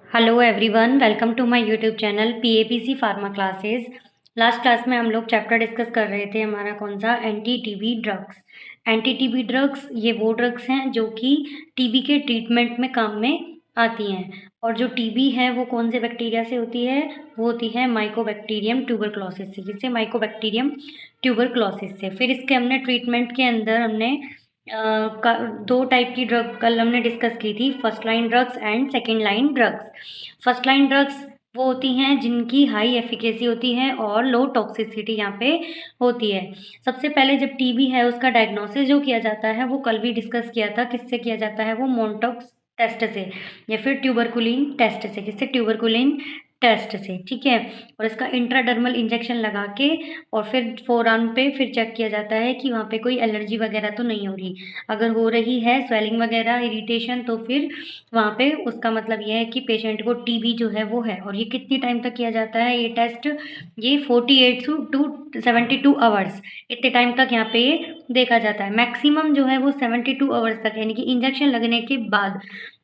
Hello everyone, welcome to my YouTube channel PAPC pharma classes. Last class में हम लोग chapter discuss कर रहे थे, हमारा कौन सा, anti TB drugs. Anti TB drugs ये वो ड्रग्स हैं जो कि टीबी के ट्रीटमेंट में काम में आती हैं। और जो टीबी है वो कौन से बैक्टीरिया से होती है? वो होती है माइकोबैक्टीरियम ट्यूबरक्लोसिस से। जिससे माइकोबैक्टीरियम ट्यूबरक्लोसिस से फिर इसके हमने ट्रीटमेंट के अंदर हमने दो टाइप की ड्रग कल हमने डिस्कस की थी, first line drugs and second line drugs. First line drugs वो होती हैं जिनकी हाई एफिकेसी होती है और लो टॉक्सिसिटी यहाँ पे होती है। सबसे पहले जब टीबी है उसका डायग्नोसिस जो किया जाता है वो कल भी डिस्कस किया था, किससे किया जाता है? वो मोन्टॉक्स टेस्ट से या फिर ट्यूबरकुलिन टेस्ट से। किससे? ट्यूबरकुलिन टेस्ट से, ठीक है। और इसका इंट्राडर्मल इंजेक्शन लगा के और फिर फोरआर्म पे फिर चेक किया जाता है कि वहाँ पे कोई एलर्जी वगैरह तो नहीं हो रही। अगर हो रही है स्वेलिंग वगैरह, इरिटेशन, तो फिर वहाँ पे उसका मतलब ये है कि पेशेंट को टीबी जो है वो है। और ये कितनी टाइम तक किया जाता है ये टेस्ट? ये 48 टू 72 आवर्स, इतने टाइम तक यहाँ पे ये देखा जाता है। मैक्सिमम जो है वो 72 आवर्स तक, यानी कि इंजेक्शन लगने के बाद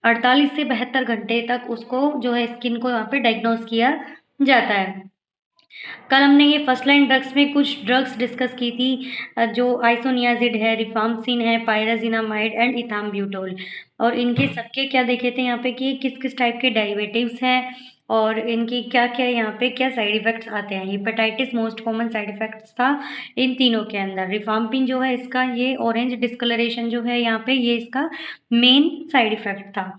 48 से 72 घंटे तक उसको जो है स्किन को यहाँ पे डायग्नोस किया जाता है। कल हमने ये फर्स्ट लाइन ड्रग्स में कुछ ड्रग्स डिस्कस की थी, जो आइसोनियाजिड है, रिफाम्पिसिन है, पायराजिनामाइड एंड इथाम्ब्यूटोल। और इनके सबके क्या देखे थे यहाँ पे कि किस किस टाइप के डेरिवेटिव्स हैं और इनकी क्या क्या यहाँ पे क्या साइड इफेक्ट्स आते हैं। Hepatitis most common side effects था इन तीनों के अंदर। रिफाम्पिन जो है इसका ये ऑरेंज डिस्कलरेशन जो है यहाँ पे ये इसका मेन साइड इफेक्ट था।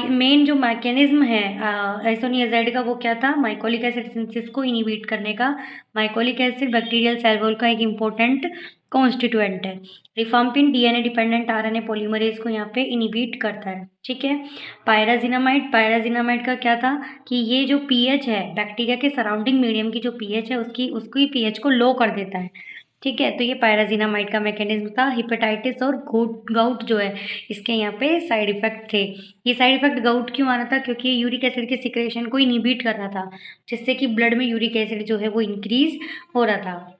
मेन जो मैकेनिज्म है आइसोनियाजाइड का वो क्या था? माइकोलिक एसिड सिंथेसिस को इनिबिट करने का। Mycolic acid bacterial cell wall का एक इम्पोर्टेंट कॉन्स्टिट्यूएंट है। Rifampin DNA dependent RNA polymerase को यहाँ पे इनिबिट करता है, ठीक है। पायराजिनामाइड का क्या था कि ये जो पीएच है बैक्टीरिया के सराउंडिंग मीडियम की जो पीएच है उसकी पीएच को लो कर देता है, ठीक है। तो ये पायराजिनामाइड का मैकेनिज्म था। हेपेटाइटिस और गाउट जो है इसके यहाँ पे साइड इफेक्ट थे। ये साइड इफेक्ट गाउट क्यों आ रहा था? क्योंकि ये यूरिक एसिड के सिक्रेशन को इनिबिट कर रहा था, जिससे कि ब्लड में यूरिक एसिड जो है वो इंक्रीज हो रहा था।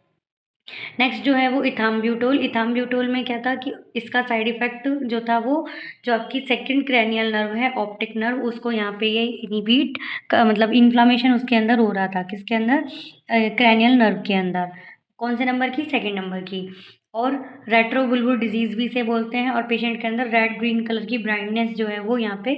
नेक्स्ट जो है वो इथाम्ब्यूटोल। इथाम्ब्यूटोल में क्या था कि इसका साइड इफेक्ट जो था वो जो आपकी सेकंड क्रैनियल नर्व है, ऑप्टिक नर्व, उसको यहाँ पे ये इनिबिट मतलब इन्फ्लामेशन उसके अंदर हो रहा था। किसके अंदर? क्रैनियल नर्व के अंदर। कौन से नंबर की? सेकंड नंबर की। और रेट्रोवुल्वर डिजीज भी इसे बोलते हैं। और पेशेंट के अंदर रेड ग्रीन कलर की ब्राइटनेस जो है वो यहाँ पे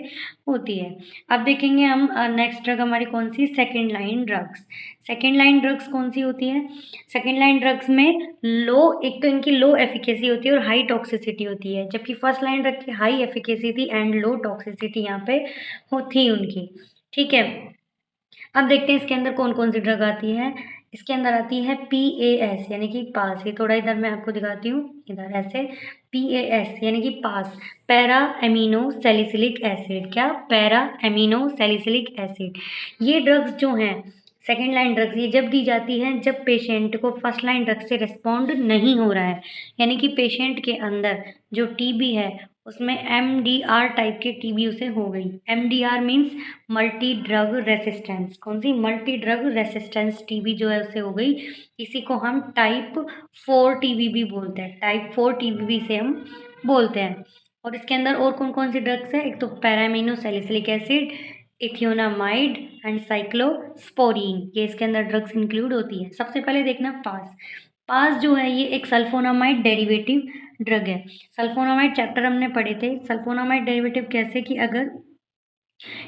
होती है। अब देखेंगे हम नेक्स्ट ड्रग हमारी कौन सी? Second line drugs. Second line drugs कौन सी होती है? सेकेंड लाइन ड्रग्स में एक तो इनकी लो एफिकेसी होती है और हाई टॉक्सिसिटी होती है, जबकि फर्स्ट लाइन ड्रग की हाई एफिकेसी थी एंड लो टॉक्सिसिटी यहाँ पे होती उनकी, ठीक है। अब देखते हैं इसके अंदर कौन कौन सी ड्रग आती है। इसके अंदर आती है PAS यानी कि पास। ये थोड़ा इधर मैं आपको दिखाती हूँ, इधर ऐसे PAS यानी कि पास, पैरा एमिनो सैलिसिलिक एसिड। क्या? Para amino salicylic acid. ये ड्रग्स जो हैं सेकेंड लाइन ड्रग्स, ये जब दी जाती है जब पेशेंट को फर्स्ट लाइन ड्रग से रिस्पॉन्ड नहीं हो रहा है, यानी कि पेशेंट के अंदर जो टीबी है उसमें MDR टाइप की टीबी उसे हो गई। MDR means multi drug resistance. कौन सी? मल्टी ड्रग रेसिस्टेंस टीबी जो है उसे हो गई। इसी को हम टाइप 4 टीबी भी बोलते हैं, टाइप 4 टीबी भी से हम बोलते हैं। और इसके अंदर और कौन कौन सी ड्रग्स है? एक तो पैरामिनो सैलिसिलिक एसिड, इथियोनामाइड एंड साइक्लोस्पोरीन, ये इसके अंदर ड्रग्स इंक्लूड होती है। सबसे पहले देखना पास। पास जो है ये एक सल्फोनामाइड डेरिवेटिव ड्रग है। सल्फोनामाइड चैप्टर हमने पढ़े थे। सल्फोनामाइड डेरिवेटिव कैसे कि अगर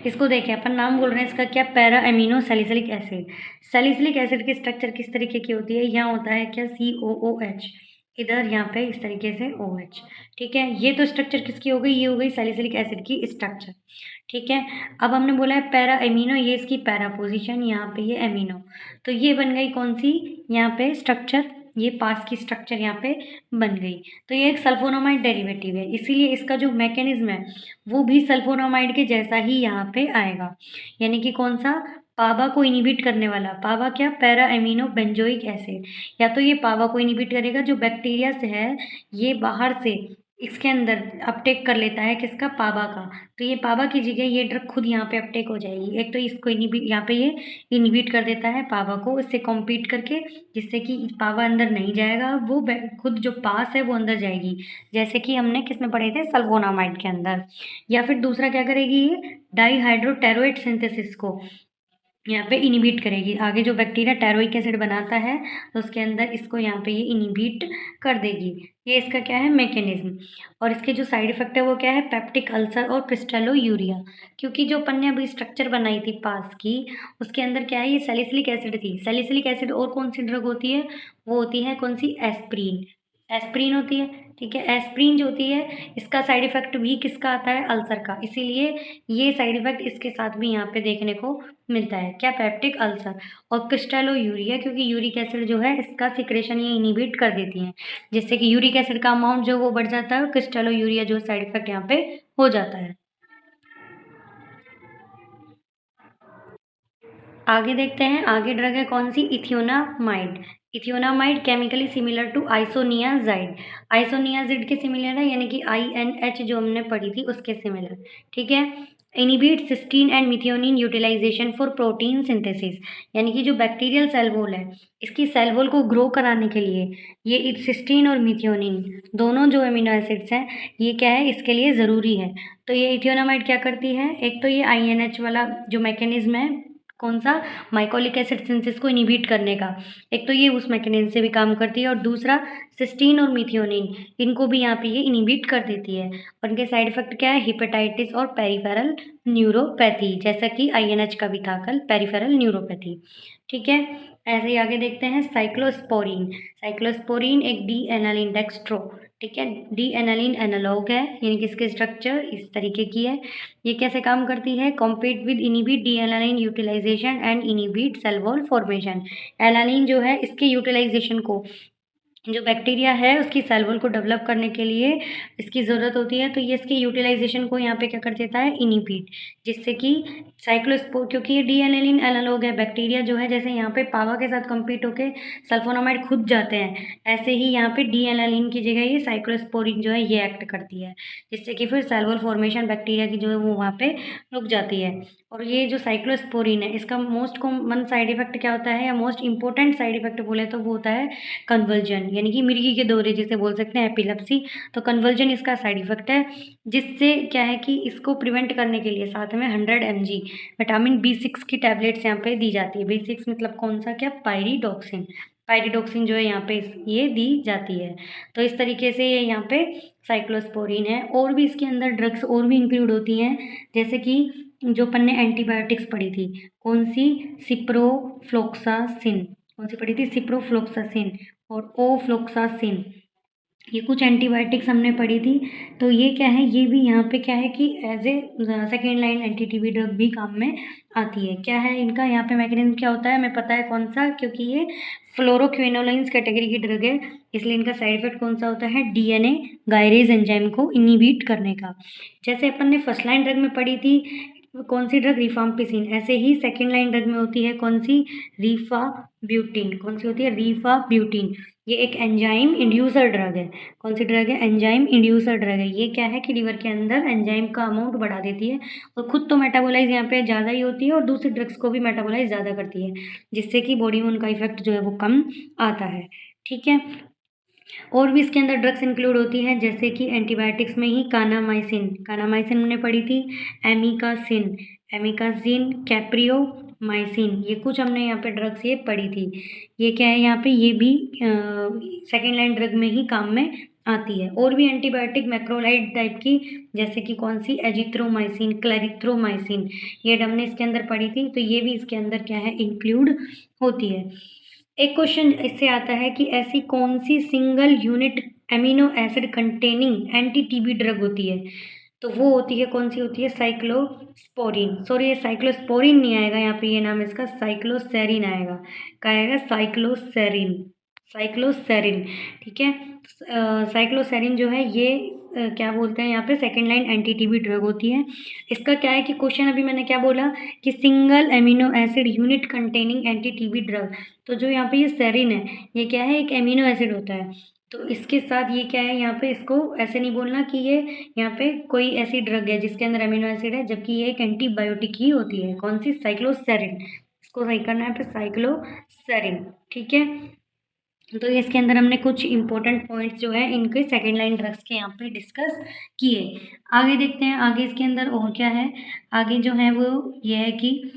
इसको देखें, अपन नाम बोल रहे हैं इसका क्या? Para amino salicylic acid. Salicylic acid की स्ट्रक्चर किस तरीके की होती है? यहाँ होता है क्या? COOH, इधर यहाँ पे इस तरीके से OH, ठीक है। ये तो स्ट्रक्चर किसकी हो गई? ये हो गई सैलिसिलिक एसिड की स्ट्रक्चर, ठीक है। अब हमने बोला है पैरा एमिनो, ये इसकी पैरा पोजीशन, यहाँ पे ये एमिनो, तो ये बन गई कौन सी? यहाँ पे स्ट्रक्चर, ये पास की स्ट्रक्चर यहाँ पे बन गई। तो ये एक सल्फोनामाइड डेरिवेटिव है, इसीलिए इसका जो मैकेनिज्म है वो भी सल्फोनामाइड के जैसा ही यहाँ पे आएगा, यानी कि कौन सा? पाबा को इनिबिट करने वाला। पाबा क्या? Para amino benzoic acid. या तो ये पाबा को इनिबिट करेगा जो बैक्टीरिया से है, ये बाहर से इसके अंदर अपटेक कर लेता है किसका, पाबा का। तो ये पाबा की जगह ये ड्रग खुद यहाँ पे अपटेक हो जाएगी। एक तो इसको इनिबिट, यहाँ पे ये इनिबिट कर देता है पाबा को, इससे कॉम्पीट करके, जिससे कि पाबा अंदर नहीं जाएगा, वो खुद जो पास है वो अंदर जाएगी, जैसे कि हमने किस में पढ़े थे, सल्फोनामाइड के अंदर। या फिर दूसरा क्या करेगी, ये डाईहाइड्रोटेरोइड सिंथेसिस को यहाँ पे इनिबिट करेगी। आगे जो बैक्टीरिया टेरोइक एसिड बनाता है तो उसके अंदर इसको यहाँ पे ये इनिबिट कर देगी। ये इसका क्या है, मैकेनिज्म। और इसके जो साइड इफेक्ट है वो क्या है, पेप्टिक अल्सर और क्रिस्टेलोयूरिया। क्योंकि जो अपन ने अभी स्ट्रक्चर बनाई थी पास की, उसके अंदर क्या है, ये सैलिसिलिक एसिड थी। सैलिसिलिक एसिड और कौन सी ड्रग होती है, वो होती है कौन सी, एस्प्रीन। एस्प्रीन होती है, ठीक है। एस्प्रीन जो होती है, इसका साइड इफेक्ट भी किसका आता है, अल्सर का। इसीलिए ये साइड इफेक्ट इसके साथ भी यहाँ पे देखने को मिलता है, क्या, पेप्टिक अल्सर। और क्रिस्टेलोयूरिया, क्योंकि यूरिक एसिड जो है इसका सिक्रेशन ये इनिबिट कर देती है, जिससे कि यूरिक एसिड का अमाउंट जो वो बढ़ जाता है और क्रिस्टेलोयूरिया जो साइड इफेक्ट यहाँ पे हो जाता है। आगे देखते हैं, आगे ड्रग है कौन सी, ethionamide. Ethionamide chemically similar to isoniazid. Isoniazid के सिमिलर है, यानी कि INH जो हमने पढ़ी थी उसके सिमिलर, ठीक है। Inhibit cysteine and methionine utilization for protein synthesis, यानी कि जो बैक्टीरियल सेल वॉल है, इसकी सेल वॉल को ग्रो कराने के लिए ये सिस्टीन और मिथियोनिन दोनों जो अमीनो एसिड्स हैं, ये क्या है, इसके लिए ज़रूरी है। तो ये इथियोनामाइड क्या करती है, एक तो ये INH वाला जो मैकेनिज्म है, कौन सा, माइकोलिक एसिड सिंथेसिस को इनिबिट करने का, एक तो ये उस मैकेनिज्म से भी काम करती है, और दूसरा सिस्टीन और मिथियोनिन, इनको भी यहाँ पे ये इनिबिट कर देती है। और इनके साइड इफेक्ट क्या है, हिपेटाइटिस और पेरिफेरल न्यूरोपैथी, जैसा कि INH का भी था कल, पेरिफेरल न्यूरोपैथी, ठीक है। ऐसे ही आगे देखते हैं, साइक्लोस्पोरिन। साइक्लोस्पोरिन एक डी एनालिन डेक्स्ट्रो, ठीक है, डी एनालिन एनालॉग है, यानी कि इसके स्ट्रक्चर इस तरीके की है। ये कैसे काम करती है, compete with inhibit D alanine utilization and inhibit cell wall formation. Alanine जो है इसके यूटिलाइजेशन को, जो बैक्टीरिया है उसकी सेल वॉल को डेवलप करने के लिए इसकी ज़रूरत होती है, तो ये इसके यूटिलाइजेशन को यहाँ पे क्या कर देता है, इनिबिट, जिससे कि साइक्लोस्पोर, क्योंकि ये डी एनालिन एनालॉग है, बैक्टीरिया जो है जैसे यहाँ पे पावा के साथ कम्पीट होके सल्फोनामाइड खुद जाते हैं, ऐसे ही यहाँ पे डी एनालिन की जगह ये साइक्लोस्पोरिन जो है ये एक्ट करती है, जिससे कि फिर सेल वॉल फॉर्मेशन बैक्टीरिया की जो है वो वहाँ पे रुक जाती है। और ये जो साइक्लोस्पोरिन है, इसका मोस्ट कॉमन साइड इफेक्ट क्या होता है, या मोस्ट इंपॉर्टेंट साइड इफेक्ट बोले तो वो होता है कन्वर्जन, यानी कि मिर्गी के दौरे जिसे बोल सकते हैं, एपिलेप्सी। तो कन्वर्जन इसका साइड इफेक्ट है, जिससे क्या है कि इसको प्रिवेंट करने के लिए साथ में 100 mg विटामिन B6 की टैबलेट्स यहाँ पे दी जाती है। B6 मतलब कौन सा, क्या, पायरिडॉक्सिन। पायरिडॉक्सिन जो है यहाँ पे ये दी जाती है। तो इस तरीके से ये यहाँ पे साइक्लोस्पोरिन है। और भी इसके अंदर ड्रग्स और भी इंक्लूड होती हैं, जैसे कि जो अपन ने एंटीबायोटिक्स पढ़ी थी, कौन सी, सिप्रोफ्लोक्सासिन। कौन सी पढ़ी थी, सिप्रोफ्लोक्सासिन और ओफ्लोक्सासिन। ये कुछ एंटीबायोटिक्स हमने पढ़ी थी। तो ये क्या है, ये भी यहाँ पे क्या है कि as a second line anti TB drug भी काम में आती है। क्या है इनका यहाँ पे मैकेनिज्म, क्या होता है, हमें पता है कौन सा, क्योंकि ये फ्लोरोक्विनोलाइंस कैटेगरी की ड्रग है, इसलिए इनका साइड इफेक्ट कौन सा होता है, DNA गायरेज एंजाइम को इनिबिट करने का। जैसे अपन ने फर्स्ट लाइन ड्रग में पढ़ी थी कौन सी ड्रग, रिफाम्पिसिन, ऐसे ही सेकेंड लाइन ड्रग में होती है कौन सी, रीफाब्यूटिन। कौन सी होती है, रीफाब्यूटिन। ये एक एंजाइम इंड्यूसर ड्रग है। कौन सी ड्रग है, एंजाइम इंड्यूसर ड्रग है। ये क्या है कि लिवर के अंदर एंजाइम का अमाउंट बढ़ा देती है, और खुद तो मेटाबोलाइज यहाँ पे ज़्यादा ही होती है और दूसरी ड्रग्स को भी मेटाबोलाइज ज़्यादा करती है, जिससे कि बॉडी में उनका इफेक्ट जो है वो कम आता है, ठीक है। और भी इसके अंदर ड्रग्स इंक्लूड होती हैं, जैसे कि एंटीबायोटिक्स में ही कानामाइसिन, कानामाइसिन हमने पढ़ी थी, एमिकासिन, एमिकाजिन, कैप्रियोमाइसिन, ये कुछ हमने यहाँ पे ड्रग्स ये पढ़ी थी। ये क्या है, यहाँ पे ये भी सेकेंड लाइन ड्रग में ही काम में आती है। और भी एंटीबायोटिक मैक्रोलाइड टाइप की, जैसे कि कौन सी, एजिथ्रोमाइसिन, क्लैरिथ्रोमाइसिन, ये हमने इसके अंदर पढ़ी थी, तो ये भी इसके अंदर क्या है, इंक्लूड होती है। एक क्वेश्चन इससे आता है कि ऐसी कौन सी single unit amino acid containing anti TB drug होती है, तो वो होती है कौन सी होती है, साइक्लोस्पोरिन। सॉरी, ये साइक्लोस्पोरिन नहीं आएगा यहाँ पे, ये नाम इसका साइक्लोसेरिन आएगा। क्या आएगा, साइक्लोसेरिन, साइक्लोसेरिन, ठीक है। साइक्लोसेरिन जो है ये क्या बोलते हैं यहाँ पे, second line anti TB drug होती है। इसका क्या है कि क्वेश्चन अभी मैंने क्या बोला कि single amino acid unit containing anti TB drug, तो जो यहाँ पे ये सेरिन है, ये क्या है, एक एमिनो एसिड होता है तो इसके साथ ये क्या है, यहाँ पे इसको ऐसे नहीं बोलना कि ये यहाँ पे कोई ऐसी ड्रग है जिसके अंदर अमीनो एसिड है, जबकि ये एक एंटीबायोटिक ही होती है। कौन सी? साइक्लोसेरिन। इसको सही करना है पे साइक्लोसेरिन। ठीक है, तो इसके अंदर हमने कुछ इंपॉर्टेंट पॉइंट्स जो है इनके सेकेंड लाइन ड्रग्स के यहाँ पे डिस्कस किए। आगे देखते हैं आगे इसके अंदर और क्या है। आगे जो है वो ये है कि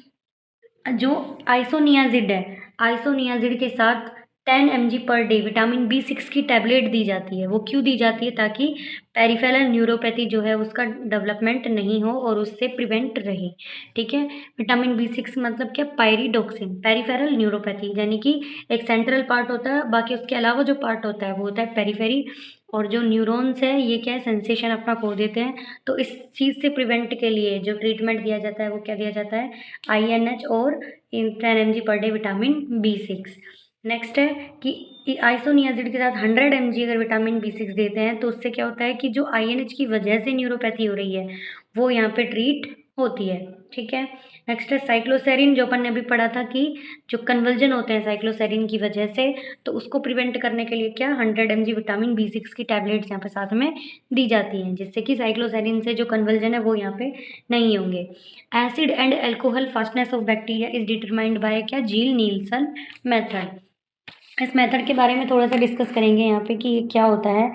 जो आइसोनियाजिड है, आइसोनियाजिड के साथ 10 mg per day vitamin B6 की टैबलेट दी जाती है। वो क्यों दी जाती है? ताकि पेरिफेरल न्यूरोपैथी जो है उसका डेवलपमेंट नहीं हो और उससे प्रिवेंट रहे। ठीक है, विटामिन B6 मतलब क्या? पायरिडोक्सिन। पेरिफेरल न्यूरोपैथी यानी कि एक सेंट्रल पार्ट होता है, बाकी उसके अलावा जो पार्ट होता है वो होता है पेरिफेरी। और जो न्यूरॉन्स है ये क्या है? सेंसेशन अपना खो देते हैं। तो इस चीज़ से प्रिवेंट के लिए जो ट्रीटमेंट दिया जाता है वो क्या दिया जाता है? INH और 10 mg per day vitamin B6। Next है कि आइसोनियाजिड के साथ 100 mg अगर विटामिन B6 देते हैं तो उससे क्या होता है कि जो INH की वजह से न्यूरोपैथी हो रही है वो यहाँ पे ट्रीट होती है। ठीक है, नेक्स्ट है साइक्लोसेरिन, जो अपन ने अभी पढ़ा था कि जो कन्वर्जन होते हैं साइक्लोसेरिन की वजह से, तो उसको प्रिवेंट करने के लिए क्या 100 mg विटामिन B6 की टैबलेट्स यहाँ पे साथ में दी जाती हैं, जिससे कि साइक्लोसेरिन से जो कन्वर्जन है वो यहाँ पे नहीं होंगे। Acid and alcohol fastness of bacteria is determined by क्या? जील नील्सन मेथड। इस मेथड के बारे में थोड़ा सा डिस्कस करेंगे यहाँ पे कि ये क्या होता है।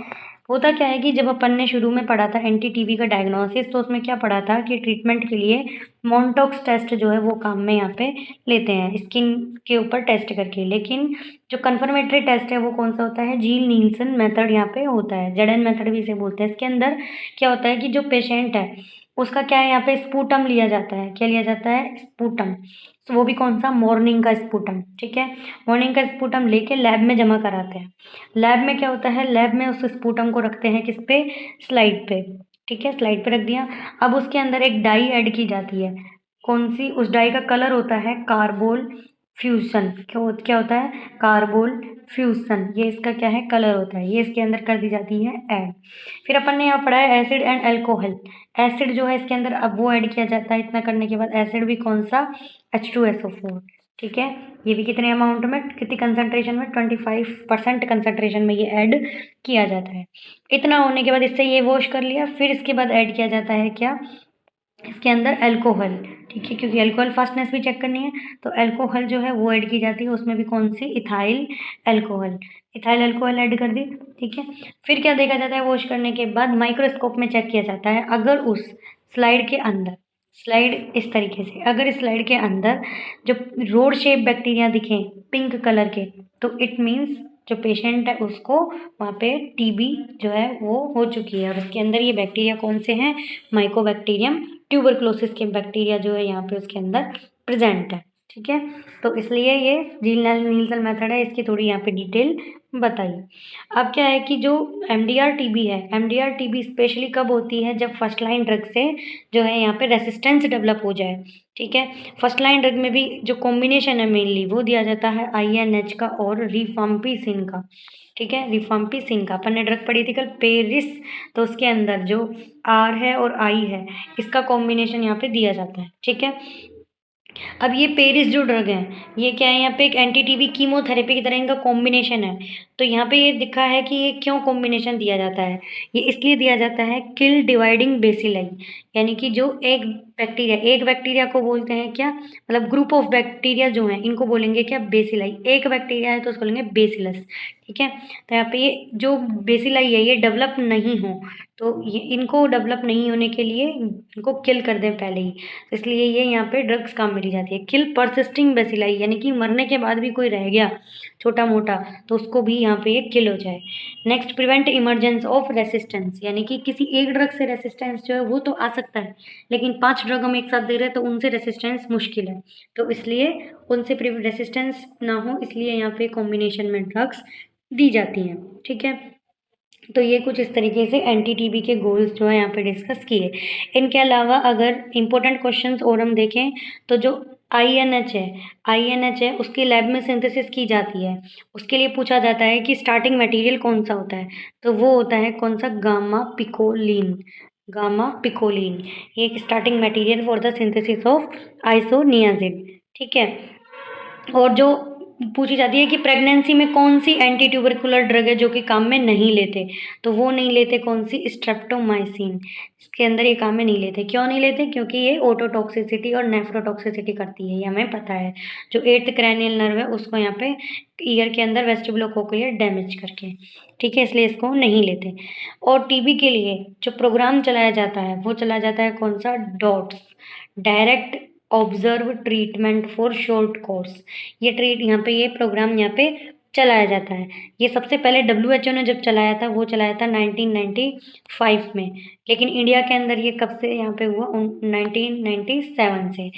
होता क्या है कि जब अपन ने शुरू में पढ़ा था एंटी टीबी का डायग्नोसिस, तो उसमें क्या पढ़ा था कि ट्रीटमेंट के लिए मोन्टोक्स टेस्ट जो है वो काम में यहाँ पे लेते हैं स्किन के ऊपर टेस्ट करके। लेकिन जो कन्फर्मेटरी टेस्ट है वो कौन सा होता है? जील नील्सन मेथड यहाँ पे होता है। जेडन मेथड भी इसे बोलते हैं। इसके अंदर क्या होता है कि जो पेशेंट है उसका क्या है, यहाँ पे स्पूटम लिया जाता है। क्या लिया जाता है? स्पूटम। तो वो भी कौन सा? मॉर्निंग का स्पूटम। ठीक है, मॉर्निंग का स्पूटम लेके लैब में जमा कराते हैं। लैब में क्या होता है? लैब में उस स्पूटम को रखते हैं किस पे? स्लाइड पे। ठीक है, स्लाइड पे रख दिया। अब उसके अंदर एक डाई ऐड की जाती है। कौन सी? उस डाई का कलर होता है कार्बोल फ्यूजन। क्या होता है? Carbol fusion. ये इसका क्या है? कलर होता है। ये इसके अंदर कर दी जाती है ऐड। फिर अपन ने यहाँ पढ़ा है एसिड एंड अल्कोहल। एसिड जो है इसके अंदर अब वो ऐड किया जाता है। इतना करने के बाद एसिड भी कौन सा? H2SO4। ठीक है, ये भी कितने अमाउंट में, कितनी कंसंट्रेशन में? 25% कंसंट्रेशन में ये ऐड किया जाता है। इतना होने के बाद इससे ये वॉश कर लिया। फिर इसके बाद ऐड किया जाता है क्या? इसके अंदर अल्कोहल। ठीक है, क्योंकि अल्कोहल फास्टनेस भी चेक करनी है, तो अल्कोहल जो है वो ऐड की जाती है। उसमें भी कौन सी? Ethyl alcohol. Ethyl alcohol add कर दी। ठीक है, फिर क्या देखा जाता है? वॉश करने के बाद माइक्रोस्कोप में चेक किया जाता है। अगर उस स्लाइड के अंदर, स्लाइड इस तरीके से, अगर इस स्लाइड के अंदर जो रोड शेप बैक्टीरिया दिखें पिंक कलर के, तो इट मीन्स जो पेशेंट है उसको वहाँ पे टीबी जो है वो हो चुकी है। और उसके अंदर ये बैक्टीरिया कौन से हैं? माइकोबैक्टीरियम ट्यूबरक्लोसिस के बैक्टीरिया जो है यहाँ पे उसके अंदर प्रेजेंट है। ठीक है, तो इसलिए ये जील नील्सन मेथड है। इसकी थोड़ी यहाँ पे डिटेल बताइए। अब क्या है कि जो MDR टीबी है, MDR टीबी स्पेशली कब होती है? जब फर्स्ट लाइन ड्रग से जो है यहाँ पे रेसिस्टेंस डेवलप हो जाए। ठीक है, फर्स्ट लाइन ड्रग में भी जो कॉम्बिनेशन है मेनली वो दिया जाता है INH का और रिफाम्पिसिन का। ठीक है, रिफाम्पिसिन का अपन ने ड्रग पढ़ी थी कल, पेरिस। तो उसके अंदर जो R है और I है इसका कॉम्बिनेशन यहाँ पे दिया जाता है। ठीक है, अब ये पेरिस जो ड्रग है ये क्या है? यहाँ पे एक एंटी टीबी कीमोथेरेपी की तरह इनका कॉम्बिनेशन है। तो यहाँ पे ये दिखा है कि ये क्यों कॉम्बिनेशन दिया जाता है? ये इसलिए दिया जाता है किल डिवाइडिंग बेसिलाई, यानी कि जो एक बैक्टीरिया को बोलते हैं क्या? मतलब ग्रुप ऑफ बैक्टीरिया जो हैं इनको बोलेंगे क्या? बेसिलाई। एक बैक्टीरिया है तो उसको बोलेंगे बेसिलस। ठीक है, तो यहाँ पे ये जो बेसिलाई है ये डेवलप नहीं हो, तो ये इनको डेवलप नहीं होने के लिए इनको किल कर दें पहले ही। इसलिए ये यहाँ पे ड्रग्स काम में ली जाती है। किल परसिस्टिंग बेसिलाई, यानी कि मरने के बाद भी कोई रह गया छोटा मोटा तो उसको भी यहाँ पे ये किल हो जाए। Next, prevent emergence of resistance, यानी कि किसी एक ड्रग से रेसिस्टेंस जो है वो तो आ सकता है, लेकिन 5 ड्रग हम एक साथ दे रहे हैं तो उनसे रेसिस्टेंस मुश्किल है। तो इसलिए उनसे रेसिस्टेंस ना हो इसलिए यहाँ पे कॉम्बिनेशन में ड्रग्स दी जाती हैं। ठीक है, तो ये कुछ इस तरीके से एंटी टीबी के गोल्स जो है यहाँ पे डिस्कस किए। इनके अलावा अगर इम्पोर्टेंट क्वेश्चंस और हम देखें तो जो आई एन एच है उसकी लैब में सिंथेसिस की जाती है। उसके लिए पूछा जाता है कि स्टार्टिंग मटेरियल कौन सा होता है, तो वो होता है कौन सा? गामा पिकोलिन। गामा पिकोलिन ये एक starting material for the synthesis of isoniazid. ठीक है, और जो पूछी जाती है कि प्रेगनेंसी में कौन सी एंटी ट्यूबरकुलर ड्रग है जो कि काम में नहीं लेते, तो वो नहीं लेते कौन सी, स्ट्रेप्टोमाइसिन। इसके अंदर ये काम में नहीं लेते, क्यों नहीं लेते, क्योंकि ये ओटोटॉक्सिसिटी और नेफ्रोटॉक्सिसिटी करती है, ये हमें पता है। जो 8th क्रैनियल नर्व है उसको यहाँ पे ईयर के अंदर वेस्टिबुलोकोक्लियर डैमेज करके, ठीक है, इसलिए इसको नहीं लेते। और टीबी के लिए जो प्रोग्राम चलाया जाता है वो चलाया जाता है कौन सा, dots, direct observe treatment for short course. ये प्रोग्राम यहाँ पे चलाया जाता है। ये सबसे पहले WHO ने जब चलाया था वो चलाया था 1995 में, लेकिन इंडिया के अंदर ये कब से यहाँ पे हुआ, 1997 से।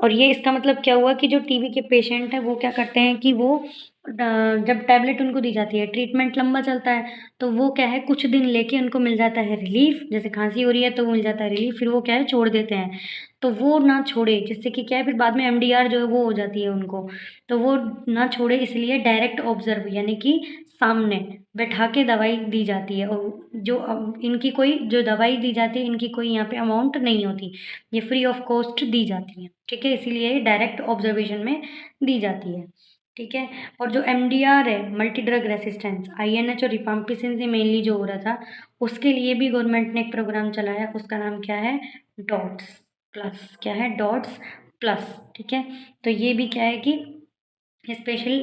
और ये इसका मतलब क्या हुआ कि जो टीबी के पेशेंट हैं वो क्या करते हैं कि वो जब टैबलेट उनको दी जाती है, ट्रीटमेंट लंबा चलता है, तो वो क्या है कुछ दिन लेके उनको मिल जाता है रिलीफ, जैसे खांसी हो रही है तो वो मिल जाता है रिलीफ, फिर वो क्या है छोड़ देते हैं। तो वो ना छोड़े, जिससे कि क्या है फिर बाद में MDR जो है वो हो जाती है उनको, तो वो ना छोड़े, इसलिए डायरेक्ट ऑब्जर्व यानी कि सामने बैठा के दवाई दी जाती है। और जो इनकी कोई जो दवाई दी जाती है इनकी कोई यहाँ पे अमाउंट नहीं होती, ये फ्री ऑफ कॉस्ट दी जाती है, ठीक है, इसीलिए ये डायरेक्ट ऑब्जर्वेशन में दी जाती है, ठीक है। और जो MDR है, मल्टी ड्रग रेसिस्टेंस, INH और रिफाम्पिसिन से मेनली जो हो रहा था, उसके लिए भी गवर्नमेंट ने एक प्रोग्राम चलाया, उसका नाम क्या है, डॉट्स प्लस, क्या है, डॉट्स प्लस, ठीक है। तो ये भी क्या है कि स्पेशल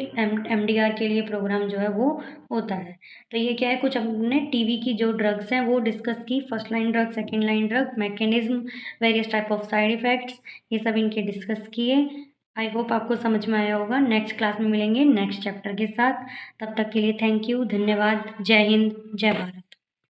MDR के लिए प्रोग्राम जो है वो होता है। तो ये क्या है, कुछ हमने टीबी की जो ड्रग्स हैं वो डिस्कस की, first line drug, second line drug, mechanism, various type of side effects, ये सब इनके डिस्कस किए। आई होप आपको समझ में आया होगा। नेक्स्ट क्लास में मिलेंगे नेक्स्ट चैप्टर के साथ, तब तक के लिए थैंक यू, धन्यवाद, जय हिंद, जय भारत।